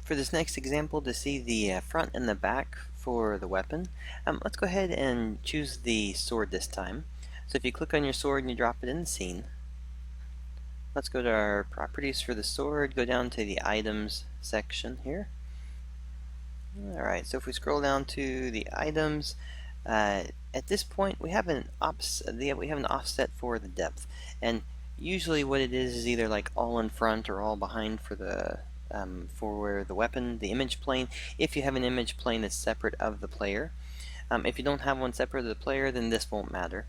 For this next example, to see the front and the back for the weapon, let's go ahead and choose the sword this time. So if you click on your sword and you drop it in the scene, let's go to our properties for the sword, go down to the items section here. Alright, so if we scroll down to the items, at this point we have an offset for the depth, and usually what it is either like all in front or all behind for the weapon, the image plane, if you have an image plane that's separate of the player. If you don't have one separate of the player, then this won't matter.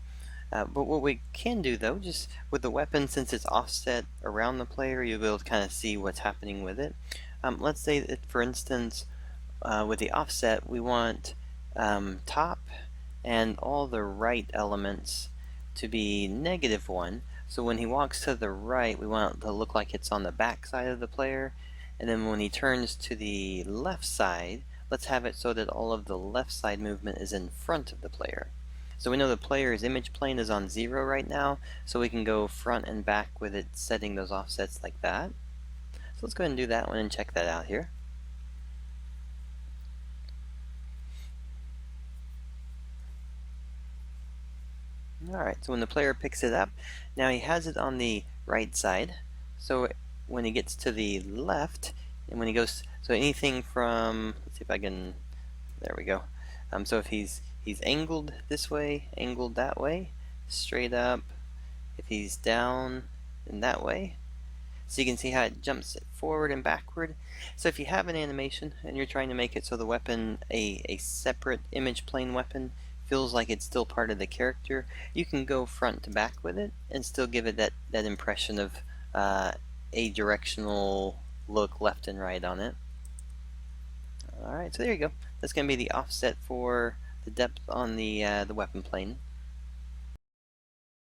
But what we can do though, just with the weapon, since it's offset around the player, you'll be able to kind of see what's happening with it. Let's say that, for instance, with the offset, we want top and all the right elements to be -1. So when he walks to the right, we want it to look like it's on the back side of the player. And then when he turns to the left side, let's have it so that all of the left side movement is in front of the player. So we know the player's image plane is on 0 right now, so we can go front and back with it, setting those offsets like that. So let's go ahead and do that one and check that out here. Alright, so when the player picks it up, now he has it on the right side. So when he gets to the left, and when he goes, so anything from, let's see if I can, there we go. So if he's angled this way, angled that way, straight up, if he's down in that way, so you can see how it jumps forward and backward. So if you have an animation and you're trying to make it so the weapon, a separate image plane weapon, feels like it's still part of the character, you can go front to back with it and still give it that impression of a directional look left and right on it. Alright, so there you go. That's going to be the offset for the depth on the weapon plane.